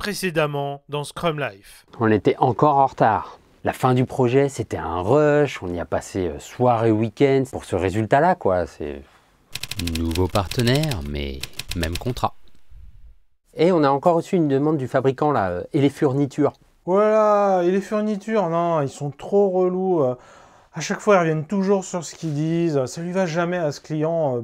précédemment dans Scrum Life. On était encore en retard. La fin du projet, c'était un rush, on y a passé soir et week-end pour ce résultat-là, quoi. C'est Nouveau partenaire, mais même contrat. Et on a encore reçu une demande du fabricant, là, et les fournitures. Voilà, et les fournitures, non, ils sont trop relous. À chaque fois, ils reviennent toujours sur ce qu'ils disent. Ça lui va jamais à ce client.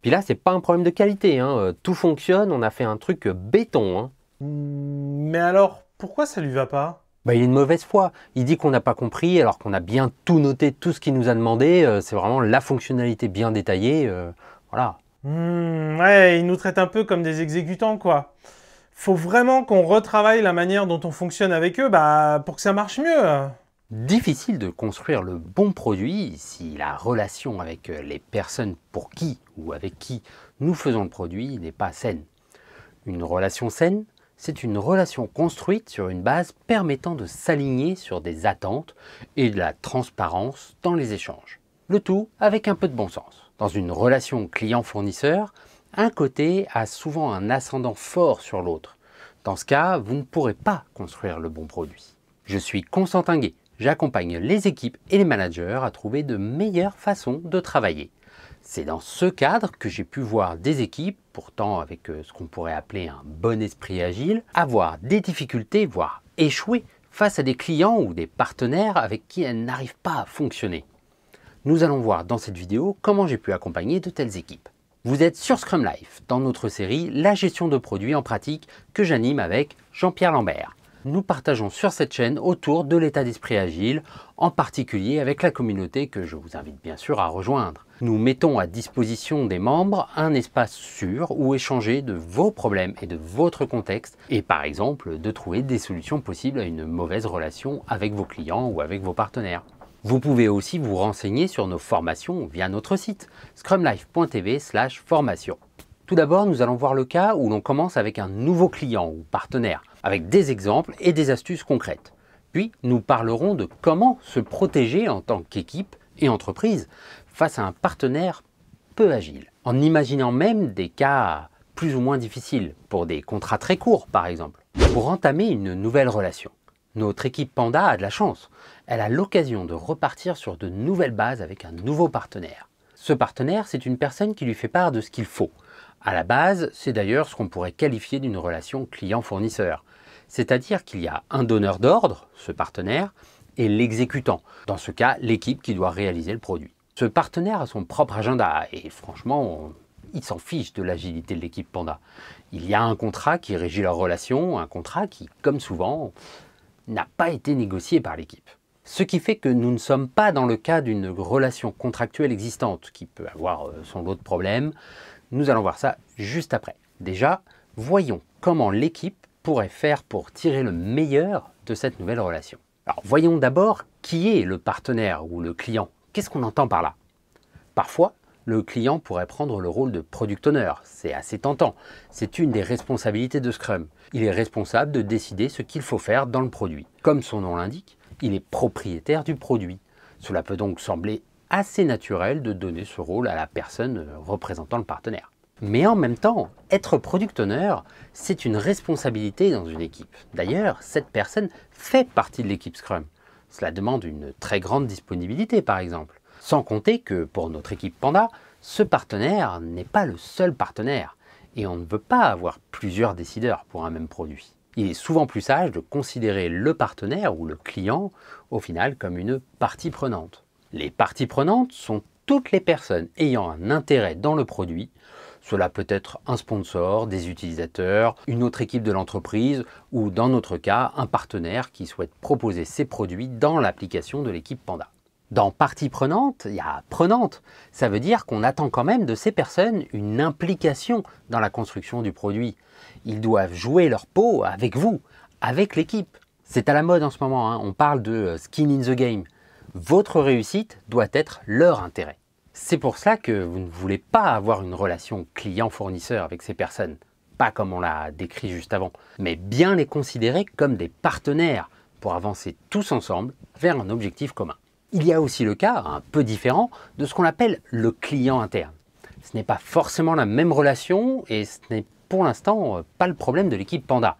Puis là, c'est pas un problème de qualité, hein. Tout fonctionne, on a fait un truc béton, hein. Mais alors, pourquoi ça lui va pas? Bah, il est de mauvaise foi. Il dit qu'on n'a pas compris alors qu'on a bien tout noté, tout ce qu'il nous a demandé. C'est vraiment la fonctionnalité bien détaillée. Voilà. Ouais, ils nous traitent un peu comme des exécutants, quoi. Faut vraiment qu'on retravaille la manière dont on fonctionne avec eux pour que ça marche mieux. Difficile de construire le bon produit si la relation avec les personnes pour qui ou avec qui nous faisons le produit n'est pas saine. Une relation saine, c'est une relation construite sur une base permettant de s'aligner sur des attentes et de la transparence dans les échanges. Le tout avec un peu de bon sens. Dans une relation client-fournisseur, un côté a souvent un ascendant fort sur l'autre. Dans ce cas, vous ne pourrez pas construire le bon produit. Je suis Constantin Guay. J'accompagne les équipes et les managers à trouver de meilleures façons de travailler. C'est dans ce cadre que j'ai pu voir des équipes, pourtant avec ce qu'on pourrait appeler un bon esprit agile, avoir des difficultés, voire échouer face à des clients ou des partenaires avec qui elles n'arrivent pas à fonctionner. Nous allons voir dans cette vidéo comment j'ai pu accompagner de telles équipes. Vous êtes sur Scrum Life, dans notre série La gestion de produits en pratique que j'anime avec Jean-Pierre Lambert. Nous partageons sur cette chaîne autour de l'état d'esprit agile, en particulier avec la communauté que je vous invite bien sûr à rejoindre. Nous mettons à disposition des membres un espace sûr où échanger de vos problèmes et de votre contexte et par exemple de trouver des solutions possibles à une mauvaise relation avec vos clients ou avec vos partenaires. Vous pouvez aussi vous renseigner sur nos formations via notre site scrumlife.tv/formation. Tout d'abord, nous allons voir le cas où l'on commence avec un nouveau client ou partenaire, avec des exemples et des astuces concrètes. Puis, nous parlerons de comment se protéger en tant qu'équipe et entreprise face à un partenaire peu agile, en imaginant même des cas plus ou moins difficiles, pour des contrats très courts par exemple, pour entamer une nouvelle relation. Notre équipe Panda a de la chance, elle a l'occasion de repartir sur de nouvelles bases avec un nouveau partenaire. Ce partenaire, c'est une personne qui lui fait part de ce qu'il faut. À la base, c'est d'ailleurs ce qu'on pourrait qualifier d'une relation client-fournisseur. C'est-à-dire qu'il y a un donneur d'ordre, ce partenaire, et l'exécutant, dans ce cas l'équipe qui doit réaliser le produit. Ce partenaire a son propre agenda et franchement, il s'en fiche de l'agilité de l'équipe Panda. Il y a un contrat qui régit leur relation, un contrat qui, comme souvent, n'a pas été négocié par l'équipe. Ce qui fait que nous ne sommes pas dans le cas d'une relation contractuelle existante qui peut avoir son lot de problèmes. Nous allons voir ça juste après. Déjà, voyons comment l'équipe pourrait faire pour tirer le meilleur de cette nouvelle relation. Alors, voyons d'abord qui est le partenaire ou le client. Qu'est-ce qu'on entend par là? Parfois, le client pourrait prendre le rôle de product owner. C'est assez tentant. C'est une des responsabilités de Scrum. Il est responsable de décider ce qu'il faut faire dans le produit. Comme son nom l'indique, il est propriétaire du produit. Cela peut donc sembler assez naturel de donner ce rôle à la personne représentant le partenaire. Mais en même temps, être product owner, c'est une responsabilité dans une équipe. D'ailleurs, cette personne fait partie de l'équipe Scrum. Cela demande une très grande disponibilité par exemple. Sans compter que pour notre équipe Panda, ce partenaire n'est pas le seul partenaire. Et on ne veut pas avoir plusieurs décideurs pour un même produit. Il est souvent plus sage de considérer le partenaire ou le client au final comme une partie prenante. Les parties prenantes sont toutes les personnes ayant un intérêt dans le produit. Cela peut être un sponsor, des utilisateurs, une autre équipe de l'entreprise ou dans notre cas, un partenaire qui souhaite proposer ses produits dans l'application de l'équipe Panda. Dans partie prenante, il y a prenante. Ça veut dire qu'on attend quand même de ces personnes une implication dans la construction du produit. Ils doivent jouer leur peau avec vous, avec l'équipe. C'est à la mode en ce moment, hein. On parle de skin in the game. Votre réussite doit être leur intérêt. C'est pour cela que vous ne voulez pas avoir une relation client-fournisseur avec ces personnes, pas comme on l'a décrit juste avant, mais bien les considérer comme des partenaires pour avancer tous ensemble vers un objectif commun. Il y a aussi le cas, un peu différent, de ce qu'on appelle le client interne. Ce n'est pas forcément la même relation et ce n'est pour l'instant pas le problème de l'équipe Panda.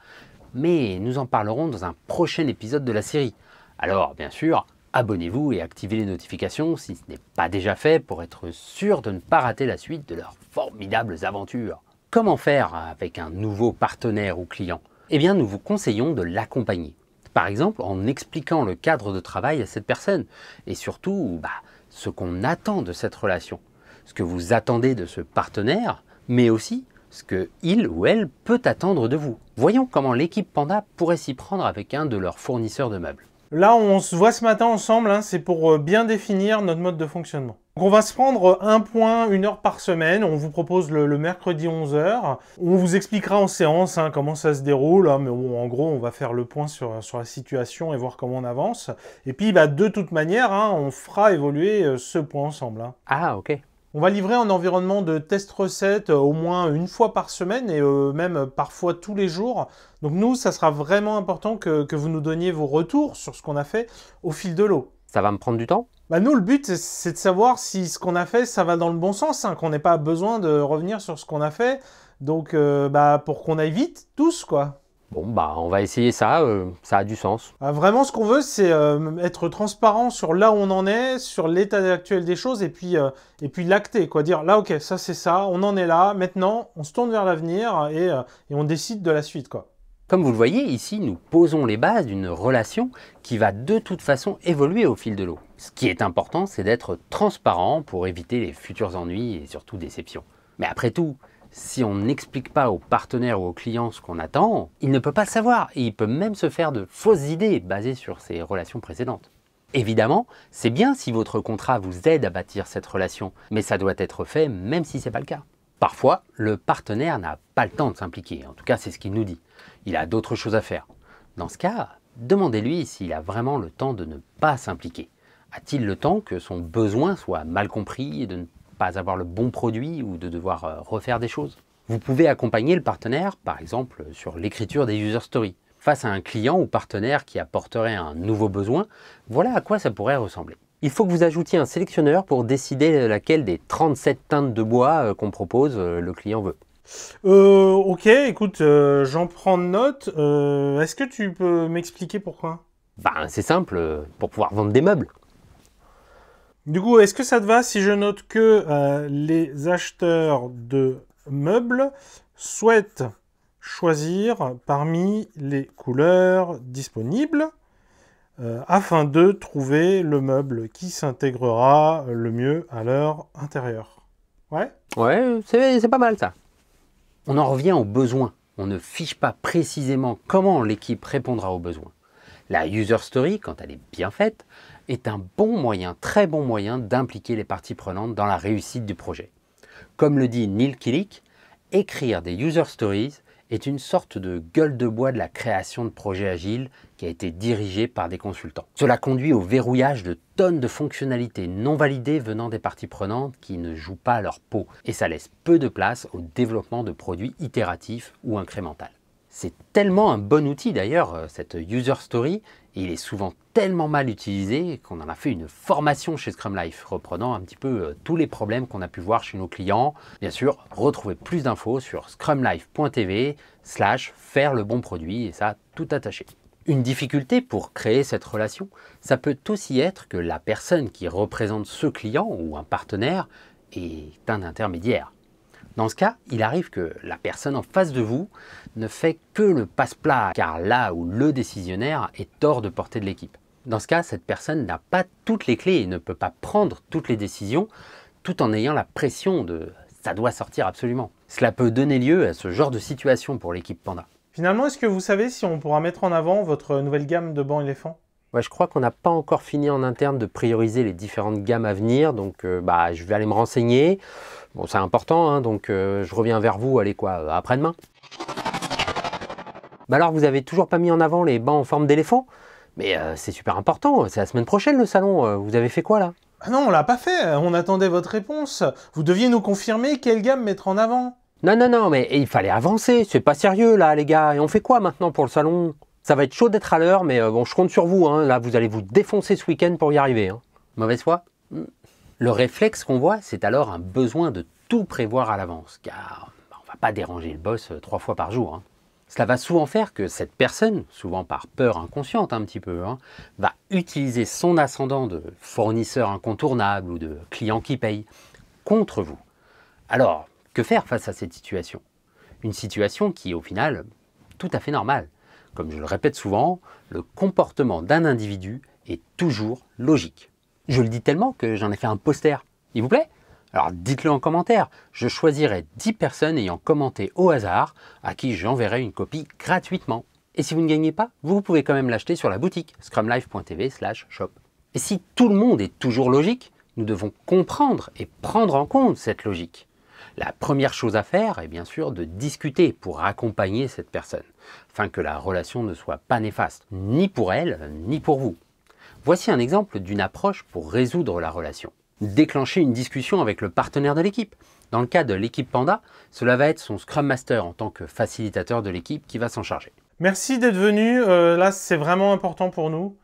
mais nous en parlerons dans un prochain épisode de la série. Alors, bien sûr, abonnez-vous et activez les notifications si ce n'est pas déjà fait pour être sûr de ne pas rater la suite de leurs formidables aventures. Comment faire avec un nouveau partenaire ou client? Eh bien, nous vous conseillons de l'accompagner. Par exemple, en expliquant le cadre de travail à cette personne et surtout ce qu'on attend de cette relation, ce que vous attendez de ce partenaire, mais aussi ce qu'il ou elle peut attendre de vous. Voyons comment l'équipe Panda pourrait s'y prendre avec un de leurs fournisseurs de meubles. Là, on se voit ce matin ensemble, hein, c'est pour bien définir notre mode de fonctionnement. Donc, on va se prendre un point, 1 heure par semaine. On vous propose le mercredi 11h. On vous expliquera en séance comment ça se déroule. Hein, mais en gros, on va faire le point sur la situation et voir comment on avance. Et puis, de toute manière, on fera évoluer ce point ensemble. Hein. Ah, ok. On va livrer un environnement de test recette au moins 1 fois par semaine et même parfois tous les jours. Donc nous, ça sera vraiment important que vous nous donniez vos retours sur ce qu'on a fait au fil de l'eau. Ça va me prendre du temps? Nous, le but, c'est de savoir si ce qu'on a fait, ça va dans le bon sens, qu'on n'ait pas besoin de revenir sur ce qu'on a fait. Donc, pour qu'on aille vite, tous, quoi. Bon, on va essayer ça, ça a du sens. Vraiment, ce qu'on veut, c'est être transparent sur là où on en est, sur l'état actuel des choses, et puis l'acter, quoi. Dire, là, ok, ça, c'est ça, on en est là, maintenant, on se tourne vers l'avenir, et on décide de la suite, quoi. Comme vous le voyez, ici, nous posons les bases d'une relation qui va de toute façon évoluer au fil de l'eau. Ce qui est important, c'est d'être transparent pour éviter les futurs ennuis et surtout déceptions. Mais après tout, si on n'explique pas au partenaire ou au client ce qu'on attend, il ne peut pas le savoir et il peut même se faire de fausses idées basées sur ses relations précédentes. Évidemment, c'est bien si votre contrat vous aide à bâtir cette relation, mais ça doit être fait même si ce n'est pas le cas. Parfois, le partenaire n'a pas le temps de s'impliquer, en tout cas c'est ce qu'il nous dit. Il a d'autres choses à faire. Dans ce cas, demandez-lui s'il a vraiment le temps de ne pas s'impliquer. A-t-il le temps que son besoin soit mal compris et de ne pas avoir le bon produit ou de devoir refaire des choses? Vous pouvez accompagner le partenaire, par exemple, sur l'écriture des user stories. Face à un client ou partenaire qui apporterait un nouveau besoin, voilà à quoi ça pourrait ressembler. Il faut que vous ajoutiez un sélectionneur pour décider laquelle des 37 teintes de bois qu'on propose le client veut. Ok, écoute, j'en prends note. Est-ce que tu peux m'expliquer pourquoi? C'est simple, pour pouvoir vendre des meubles. Du coup, est-ce que ça te va si je note que les acheteurs de meubles souhaitent choisir parmi les couleurs disponibles afin de trouver le meuble qui s'intégrera le mieux à leur intérieur? Ouais? Ouais, c'est pas mal ça. On en revient aux besoins. On ne fiche pas précisément comment l'équipe répondra aux besoins. La user story, quand elle est bien faite, est un bon moyen, très bon moyen d'impliquer les parties prenantes dans la réussite du projet. Comme le dit Neil Killick, écrire des user stories est une sorte de gueule de bois de la création de projets agiles qui a été dirigée par des consultants. Cela conduit au verrouillage de tonnes de fonctionnalités non validées venant des parties prenantes qui ne jouent pas leur peau, et ça laisse peu de place au développement de produits itératifs ou incrémentaux. C'est tellement un bon outil d'ailleurs, cette user story, et il est souvent tellement mal utilisé qu'on en a fait une formation chez Scrum Life, reprenant un petit peu tous les problèmes qu'on a pu voir chez nos clients. Bien sûr, retrouvez plus d'infos sur scrumlife.tv/faire le bon produit, et ça, tout attaché. Une difficulté pour créer cette relation, ça peut aussi être que la personne qui représente ce client ou un partenaire est un intermédiaire. Dans ce cas, il arrive que la personne en face de vous ne fait que le passe-plat, car là où le décisionnaire est hors de portée de l'équipe. Dans ce cas, cette personne n'a pas toutes les clés et ne peut pas prendre toutes les décisions, tout en ayant la pression de « ça doit sortir absolument ». Cela peut donner lieu à ce genre de situation pour l'équipe Panda. Finalement, est-ce que vous savez si on pourra mettre en avant votre nouvelle gamme de bancs éléphants? Ouais, je crois qu'on n'a pas encore fini en interne de prioriser les différentes gammes à venir, donc je vais aller me renseigner. Bon, c'est important, donc je reviens vers vous, allez quoi, après-demain. Alors, vous avez toujours pas mis en avant les bancs en forme d'éléphant? Mais c'est super important, c'est la semaine prochaine le salon, vous avez fait quoi là? Ah non, on l'a pas fait, on attendait votre réponse. Vous deviez nous confirmer quelle gamme mettre en avant. Non, mais il fallait avancer, c'est pas sérieux là les gars, et on fait quoi maintenant pour le salon? Ça va être chaud d'être à l'heure, mais bon, je compte sur vous, là vous allez vous défoncer ce week-end pour y arriver. Mauvaise foi? Le réflexe qu'on voit, c'est alors un besoin de tout prévoir à l'avance, car on va pas déranger le boss 3 fois par jour. Cela va souvent faire que cette personne, souvent par peur inconsciente un petit peu, va utiliser son ascendant de fournisseur incontournable ou de client qui paye contre vous. Alors, que faire face à cette situation? Une situation qui est au final tout à fait normale. Comme je le répète souvent, le comportement d'un individu est toujours logique. Je le dis tellement que j'en ai fait un poster. Il vous plaît? Alors dites-le en commentaire, je choisirai 10 personnes ayant commenté au hasard à qui j'enverrai une copie gratuitement. Et si vous ne gagnez pas, vous pouvez quand même l'acheter sur la boutique scrumlife.tv/shop. Et si tout le monde est toujours logique, nous devons comprendre et prendre en compte cette logique. La première chose à faire est bien sûr de discuter pour accompagner cette personne, afin que la relation ne soit pas néfaste, ni pour elle, ni pour vous. Voici un exemple d'une approche pour résoudre la relation. Déclencher une discussion avec le partenaire de l'équipe. Dans le cas de l'équipe Panda, cela va être son Scrum Master en tant que facilitateur de l'équipe qui va s'en charger. Merci d'être venu, là c'est vraiment important pour nous.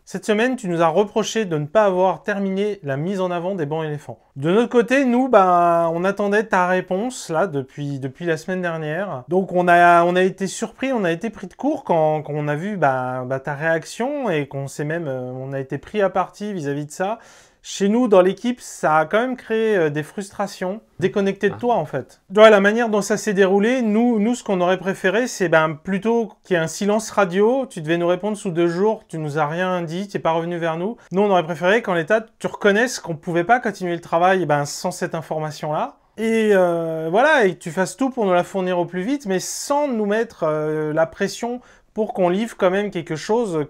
Cette semaine, tu nous as reproché de ne pas avoir terminé la mise en avant des bancs éléphants. De notre côté, nous, on attendait ta réponse là depuis la semaine dernière. Donc on a été surpris, on a été pris de court quand on a vu ta réaction et qu'on s'est même, on a été pris à partie vis-à-vis de ça. Chez nous, dans l'équipe, ça a quand même créé des frustrations, déconnecté de toi en fait. Ouais, la manière dont ça s'est déroulé, nous, ce qu'on aurait préféré, c'est plutôt qu'il y ait un silence radio, tu devais nous répondre sous 2 jours, tu nous as rien dit, tu n'es pas revenu vers nous. Nous, on aurait préféré qu'en l'état, tu reconnaisses qu'on ne pouvait pas continuer le travail sans cette information-là. Et voilà, et que tu fasses tout pour nous la fournir au plus vite, mais sans nous mettre la pression pour qu'on livre quand même quelque chose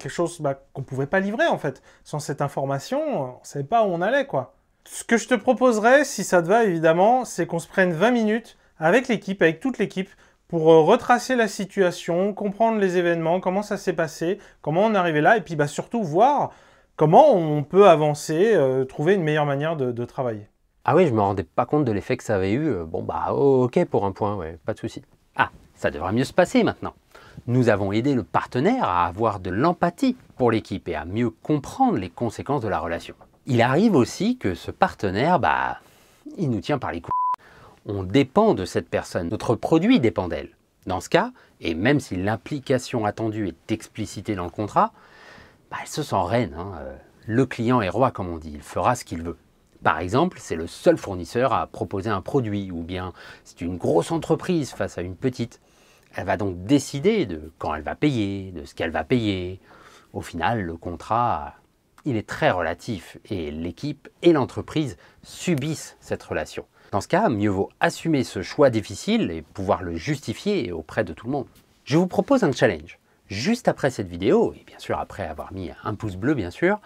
qu'on pouvait pas livrer en fait. Sans cette information, on savait pas où on allait quoi. Ce que je te proposerais, si ça te va évidemment, c'est qu'on se prenne 20 minutes avec l'équipe, avec toute l'équipe, pour retracer la situation, comprendre les événements, comment ça s'est passé, comment on est arrivé là, et puis surtout voir comment on peut avancer, trouver une meilleure manière de travailler. Ah oui, je me rendais pas compte de l'effet que ça avait eu. Ok pour un point, ouais, pas de souci. Ah, ça devrait mieux se passer maintenant. Nous avons aidé le partenaire à avoir de l'empathie pour l'équipe et à mieux comprendre les conséquences de la relation. Il arrive aussi que ce partenaire, il nous tient par les couilles. On dépend de cette personne, notre produit dépend d'elle. Dans ce cas, et même si l'implication attendue est explicitée dans le contrat, elle se sent reine. Le client est roi, comme on dit, il fera ce qu'il veut. Par exemple, c'est le seul fournisseur à proposer un produit, ou bien c'est une grosse entreprise face à une petite. Elle va donc décider de quand elle va payer, de ce qu'elle va payer. Au final, le contrat, il est très relatif et l'équipe et l'entreprise subissent cette relation. Dans ce cas, mieux vaut assumer ce choix difficile et pouvoir le justifier auprès de tout le monde. Je vous propose un challenge. Juste après cette vidéo, et bien sûr après avoir mis un pouce bleu bien sûr,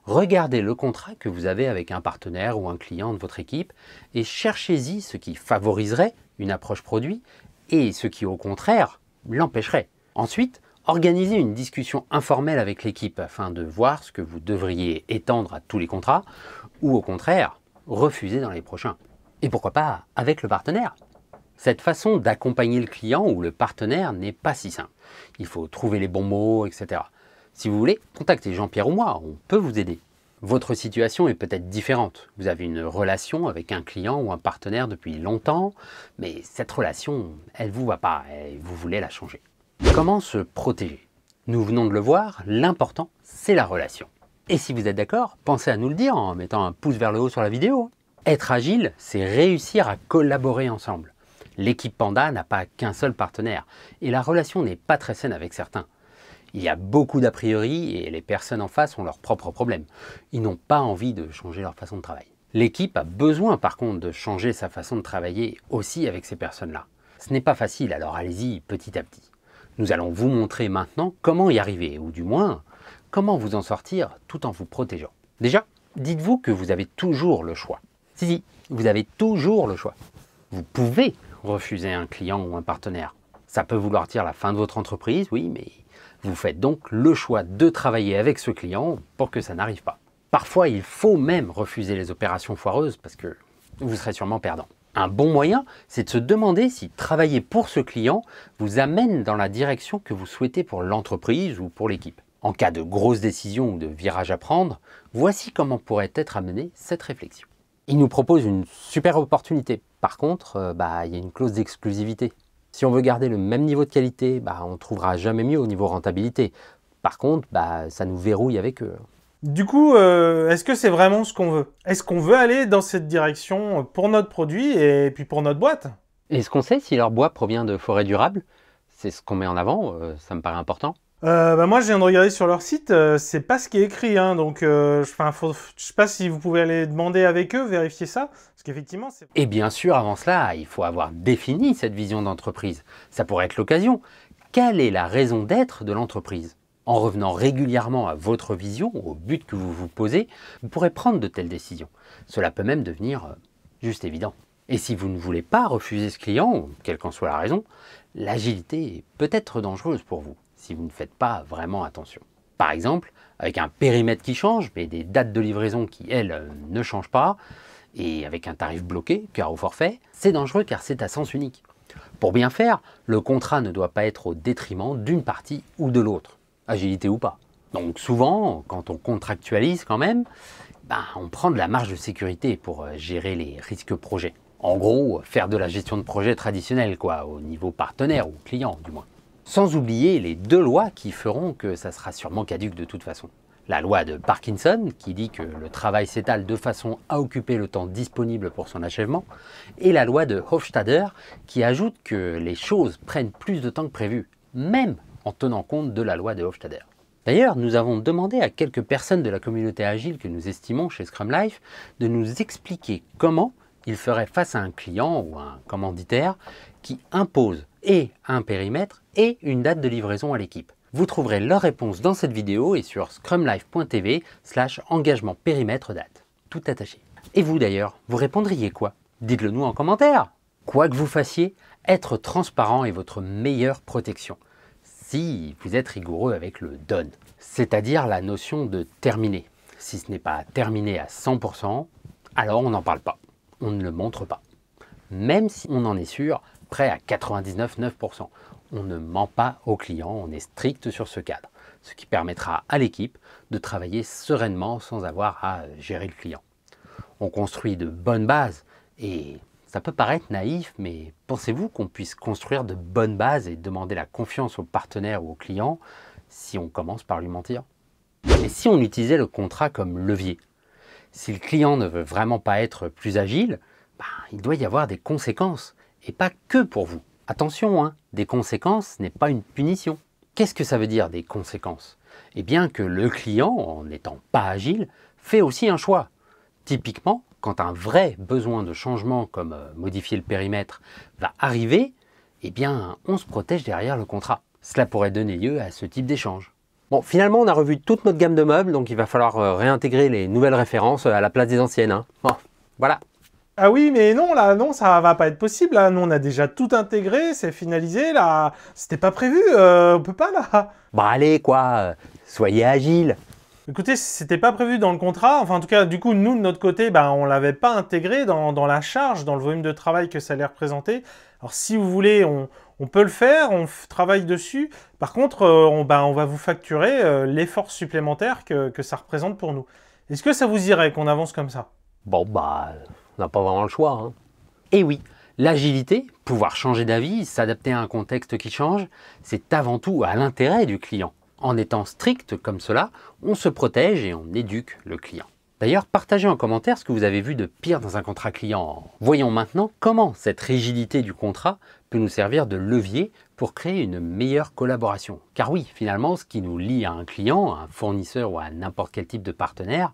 regardez le contrat que vous avez avec un partenaire ou un client de votre équipe et cherchez-y ce qui favoriserait une approche produit et ce qui, au contraire, l'empêcherait. Ensuite, organisez une discussion informelle avec l'équipe afin de voir ce que vous devriez étendre à tous les contrats ou, au contraire, refuser dans les prochains. Et pourquoi pas avec le partenaire? Cette façon d'accompagner le client ou le partenaire n'est pas si simple. Il faut trouver les bons mots, etc. Si vous voulez, contactez Jean-Pierre ou moi, on peut vous aider. Votre situation est peut-être différente. Vous avez une relation avec un client ou un partenaire depuis longtemps, mais cette relation, elle ne vous va pas et vous voulez la changer. Comment se protéger? Nous venons de le voir, l'important, c'est la relation. Et si vous êtes d'accord, pensez à nous le dire en mettant un pouce vers le haut sur la vidéo. Être agile, c'est réussir à collaborer ensemble. L'équipe Panda n'a pas qu'un seul partenaire et la relation n'est pas très saine avec certains. Il y a beaucoup d'a priori et les personnes en face ont leurs propres problèmes. Ils n'ont pas envie de changer leur façon de travailler. L'équipe a besoin par contre de changer sa façon de travailler aussi avec ces personnes-là. Ce n'est pas facile, alors allez-y petit à petit. Nous allons vous montrer maintenant comment y arriver, ou du moins, comment vous en sortir tout en vous protégeant. Déjà, dites-vous que vous avez toujours le choix. Si, vous avez toujours le choix. Vous pouvez refuser un client ou un partenaire. Ça peut vouloir dire la fin de votre entreprise, oui, mais vous faites donc le choix de travailler avec ce client pour que ça n'arrive pas. Parfois, il faut même refuser les opérations foireuses parce que vous serez sûrement perdant. Un bon moyen, c'est de se demander si travailler pour ce client vous amène dans la direction que vous souhaitez pour l'entreprise ou pour l'équipe. En cas de grosses décisions ou de virages à prendre, voici comment pourrait être amenée cette réflexion. Il nous propose une super opportunité. Par contre, il y a une clause d'exclusivité. Si on veut garder le même niveau de qualité, on ne trouvera jamais mieux au niveau rentabilité. Par contre, ça nous verrouille avec eux. Du coup, est-ce que c'est vraiment ce qu'on veut? Est-ce qu'on veut aller dans cette direction pour notre produit et puis pour notre boîte? Est-ce qu'on sait si leur bois provient de forêts durables? C'est ce qu'on met en avant, ça me paraît important. Moi, je viens de regarder sur leur site, c'est pas ce qui est écrit, hein, donc je sais pas si vous pouvez aller demander avec eux, vérifier ça, parce qu'effectivement, c'est... Et bien sûr, avant cela, il faut avoir défini cette vision d'entreprise. Ça pourrait être l'occasion. Quelle est la raison d'être de l'entreprise? En revenant régulièrement à votre vision, au but que vous vous posez, vous pourrez prendre de telles décisions. Cela peut même devenir juste évident. Et si vous ne voulez pas refuser ce client, quelle qu'en soit la raison, l'agilité est peut-être dangereuse pour vous, si vous ne faites pas vraiment attention. Par exemple, avec un périmètre qui change, mais des dates de livraison qui, elles, ne changent pas, et avec un tarif bloqué, car au forfait, c'est dangereux car c'est à sens unique. Pour bien faire, le contrat ne doit pas être au détriment d'une partie ou de l'autre, agilité ou pas. Donc souvent, quand on contractualise quand même, on prend de la marge de sécurité pour gérer les risques projets. En gros, faire de la gestion de projet traditionnelle, au niveau partenaire ou client du moins. Sans oublier les deux lois qui feront que ça sera sûrement caduc de toute façon. La loi de Parkinson, qui dit que le travail s'étale de façon à occuper le temps disponible pour son achèvement, et la loi de Hofstadter, qui ajoute que les choses prennent plus de temps que prévu, même en tenant compte de la loi de Hofstadter. D'ailleurs, nous avons demandé à quelques personnes de la communauté agile que nous estimons chez Scrum Life de nous expliquer comment ils feraient face à un client ou un commanditaire qui impose et un périmètre et une date de livraison à l'équipe. Vous trouverez leur réponse dans cette vidéo et sur scrumlife.tv/engagement périmètre date. Tout attaché. Et vous d'ailleurs, vous répondriez quoi? Dites-le nous en commentaire. Quoi que vous fassiez, être transparent est votre meilleure protection. Si vous êtes rigoureux avec le done, c'est-à-dire la notion de terminer. Si ce n'est pas terminé à 100%, alors on n'en parle pas. On ne le montre pas. Même si on en est sûr, prêt à 99,9%. On ne ment pas au client, on est strict sur ce cadre, ce qui permettra à l'équipe de travailler sereinement sans avoir à gérer le client. On construit de bonnes bases et ça peut paraître naïf, mais pensez-vous qu'on puisse construire de bonnes bases et demander la confiance au partenaire ou au client si on commence par lui mentir? Et si on utilisait le contrat comme levier? Si le client ne veut vraiment pas être plus agile, il doit y avoir des conséquences, et pas que pour vous. Attention, des conséquences n'est pas une punition. Qu'est-ce que ça veut dire des conséquences? Eh bien que le client, en n'étant pas agile, fait aussi un choix. Typiquement, quand un vrai besoin de changement, comme modifier le périmètre, va arriver, on se protège derrière le contrat. Cela pourrait donner lieu à ce type d'échange. Bon, finalement, on a revu toute notre gamme de meubles, donc il va falloir réintégrer les nouvelles références à la place des anciennes. Bon, voilà. Ah oui, mais non, là, non, ça va pas être possible, là. Nous, on a déjà tout intégré, c'est finalisé, là. C'était pas prévu, on peut pas, là. Allez, soyez agile. Écoutez, c'était pas prévu dans le contrat. Enfin, en tout cas, du coup, nous, de notre côté, on l'avait pas intégré dans la charge, dans le volume de travail que ça allait représenter. Alors, si vous voulez, on peut le faire, on travaille dessus. Par contre, on va vous facturer l'effort supplémentaire que ça représente pour nous. Est-ce que ça vous irait qu'on avance comme ça? Bon, on n'a pas vraiment le choix. Et oui, l'agilité, pouvoir changer d'avis, s'adapter à un contexte qui change, c'est avant tout à l'intérêt du client. En étant strict comme cela, on se protège et on éduque le client. D'ailleurs, partagez en commentaire ce que vous avez vu de pire dans un contrat client. Voyons maintenant comment cette rigidité du contrat peut nous servir de levier pour créer une meilleure collaboration. Car oui, finalement, ce qui nous lie à un client, à un fournisseur ou à n'importe quel type de partenaire,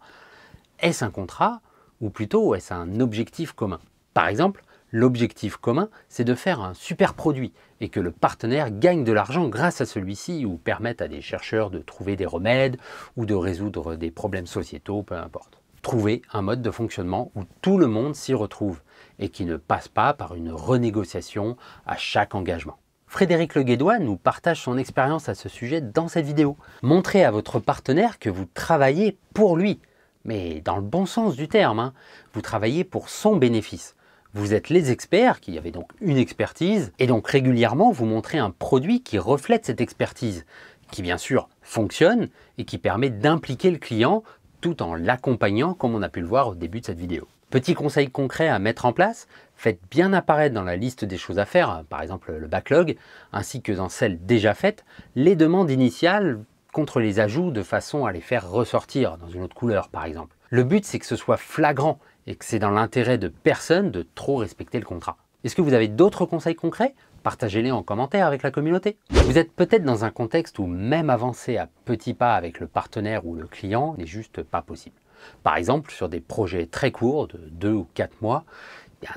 est-ce un contrat ou plutôt est-ce un objectif commun? Par exemple, l'objectif commun, c'est de faire un super produit et que le partenaire gagne de l'argent grâce à celui-ci ou permette à des chercheurs de trouver des remèdes ou de résoudre des problèmes sociétaux, peu importe. Trouver un mode de fonctionnement où tout le monde s'y retrouve et qui ne passe pas par une renégociation à chaque engagement. Frédéric Le Guédois nous partage son expérience à ce sujet dans cette vidéo. Montrez à votre partenaire que vous travaillez pour lui, mais dans le bon sens du terme, vous travaillez pour son bénéfice. Vous êtes les experts qui avaient donc une expertise et donc régulièrement vous montrez un produit qui reflète cette expertise, qui bien sûr fonctionne et qui permet d'impliquer le client tout en l'accompagnant comme on a pu le voir au début de cette vidéo. Petit conseil concret à mettre en place, Faites bien apparaître dans la liste des choses à faire, par exemple le backlog, ainsi que dans celle déjà faite, les demandes initiales contre les ajouts de façon à les faire ressortir dans une autre couleur par exemple. Le but c'est que ce soit flagrant et que c'est dans l'intérêt de personne de trop respecter le contrat. Est-ce que vous avez d'autres conseils concrets? Partagez-les en commentaire avec la communauté. Vous êtes peut-être dans un contexte où même avancer à petits pas avec le partenaire ou le client n'est juste pas possible. Par exemple, sur des projets très courts de 2 ou 4 mois,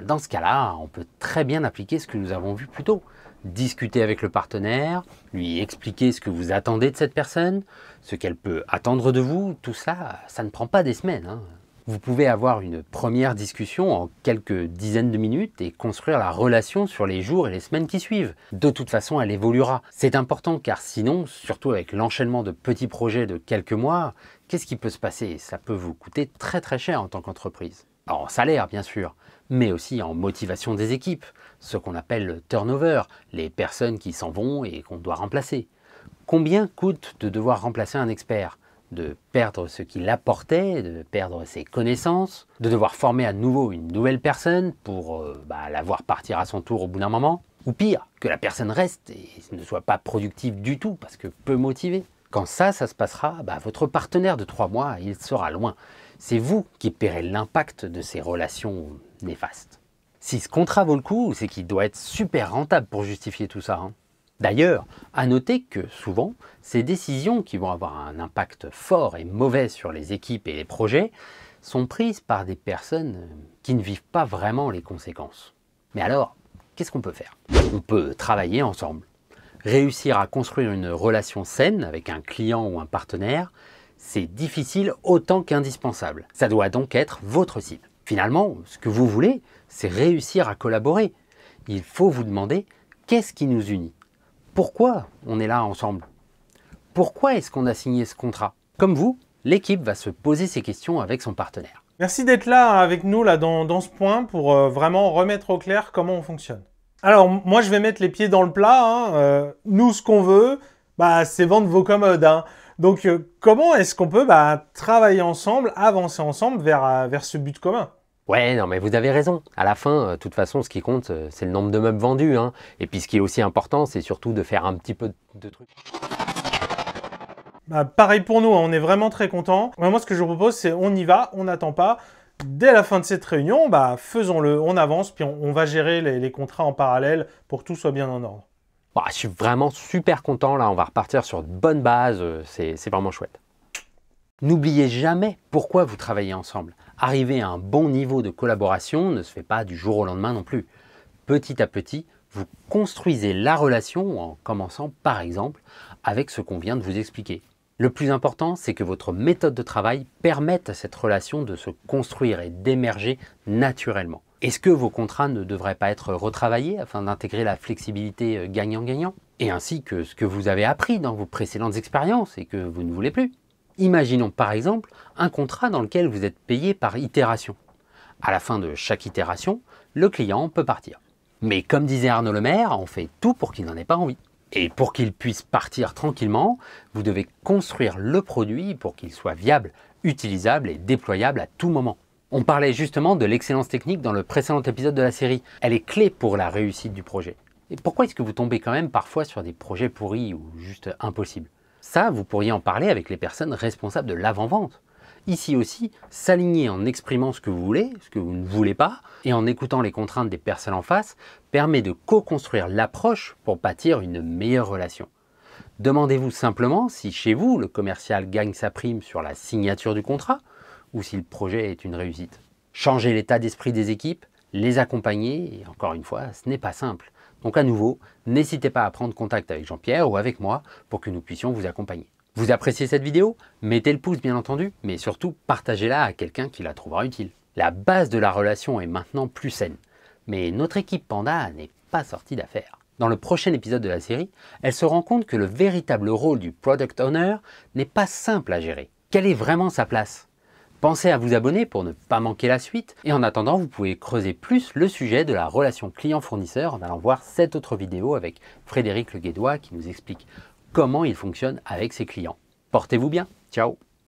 dans ce cas-là, on peut très bien appliquer ce que nous avons vu plus tôt. Discuter avec le partenaire, lui expliquer ce que vous attendez de cette personne, ce qu'elle peut attendre de vous, tout ça, ça ne prend pas des semaines, hein. Vous pouvez avoir une première discussion en quelques dizaines de minutes et construire la relation sur les jours et les semaines qui suivent. De toute façon, elle évoluera. C'est important car sinon, surtout avec l'enchaînement de petits projets de quelques mois, qu'est-ce qui peut se passer? Ça peut vous coûter très très cher en tant qu'entreprise. En salaire, bien sûr, mais aussi en motivation des équipes, ce qu'on appelle le turnover, les personnes qui s'en vont et qu'on doit remplacer. Combien coûte de devoir remplacer un expert? De perdre ce qu'il apportait, de perdre ses connaissances, de devoir former à nouveau une nouvelle personne pour la voir partir à son tour au bout d'un moment, ou pire, que la personne reste et ne soit pas productive du tout parce que peu motivée. Quand ça se passera, votre partenaire de 3 mois, il sera loin. C'est vous qui paierez l'impact de ces relations néfastes. Si ce contrat vaut le coup, c'est qu'il doit être super rentable pour justifier tout ça, hein. D'ailleurs, à noter que souvent, ces décisions qui vont avoir un impact fort et mauvais sur les équipes et les projets sont prises par des personnes qui ne vivent pas vraiment les conséquences. Mais alors, qu'est-ce qu'on peut faire? On peut travailler ensemble. Réussir à construire une relation saine avec un client ou un partenaire, c'est difficile autant qu'indispensable. Ça doit donc être votre cible. Finalement, ce que vous voulez, c'est réussir à collaborer. Il faut vous demander qu'est-ce qui nous unit? Pourquoi on est là ensemble? Pourquoi est-ce qu'on a signé ce contrat? Comme vous, l'équipe va se poser ces questions avec son partenaire. Merci d'être là avec nous là, dans ce point pour vraiment remettre au clair comment on fonctionne. Alors moi je vais mettre les pieds dans le plat, hein. Nous ce qu'on veut, c'est vendre vos commodes, hein. Donc comment est-ce qu'on peut travailler ensemble, avancer ensemble vers ce but commun? Ouais, non mais vous avez raison. À la fin, de toute façon, ce qui compte, c'est le nombre de meubles vendus, hein. Et puis ce qui est aussi important, c'est surtout de faire un petit peu de trucs. Pareil pour nous, hein, on est vraiment très contents. Moi, ce que je vous propose, c'est on y va, on n'attend pas. Dès la fin de cette réunion, faisons-le, on avance, puis on va gérer les contrats en parallèle pour que tout soit bien en ordre. Je suis vraiment super content, là, on va repartir sur de bonnes bases, c'est vraiment chouette. N'oubliez jamais pourquoi vous travaillez ensemble. Arriver à un bon niveau de collaboration ne se fait pas du jour au lendemain non plus. Petit à petit, vous construisez la relation en commençant par exemple avec ce qu'on vient de vous expliquer. Le plus important, c'est que votre méthode de travail permette à cette relation de se construire et d'émerger naturellement. Est-ce que vos contrats ne devraient pas être retravaillés afin d'intégrer la flexibilité gagnant-gagnant? Et ainsi que ce que vous avez appris dans vos précédentes expériences et que vous ne voulez plus? Imaginons par exemple un contrat dans lequel vous êtes payé par itération. À la fin de chaque itération, le client peut partir. Mais comme disait Arnaud Lemaire, on fait tout pour qu'il n'en ait pas envie. Et pour qu'il puisse partir tranquillement, vous devez construire le produit pour qu'il soit viable, utilisable et déployable à tout moment. On parlait justement de l'excellence technique dans le précédent épisode de la série. Elle est clé pour la réussite du projet. Et pourquoi est-ce que vous tombez quand même parfois sur des projets pourris ou juste impossibles? Ça, vous pourriez en parler avec les personnes responsables de l'avant-vente. Ici aussi, s'aligner en exprimant ce que vous voulez, ce que vous ne voulez pas, et en écoutant les contraintes des personnes en face, permet de co-construire l'approche pour bâtir une meilleure relation. Demandez-vous simplement si chez vous, le commercial gagne sa prime sur la signature du contrat, ou si le projet est une réussite. Changer l'état d'esprit des équipes, les accompagner, et encore une fois, ce n'est pas simple. Donc à nouveau, n'hésitez pas à prendre contact avec Jean-Pierre ou avec moi pour que nous puissions vous accompagner. Vous appréciez cette vidéo? Mettez le pouce bien entendu, mais surtout partagez-la à quelqu'un qui la trouvera utile. La base de la relation est maintenant plus saine, mais notre équipe Panda n'est pas sortie d'affaire. Dans le prochain épisode de la série, elle se rend compte que le véritable rôle du Product Owner n'est pas simple à gérer. Quelle est vraiment sa place? Pensez à vous abonner pour ne pas manquer la suite, et en attendant, vous pouvez creuser plus le sujet de la relation client-fournisseur en allant voir cette autre vidéo avec Frédéric Le Guédois qui nous explique comment il fonctionne avec ses clients. Portez-vous bien, ciao!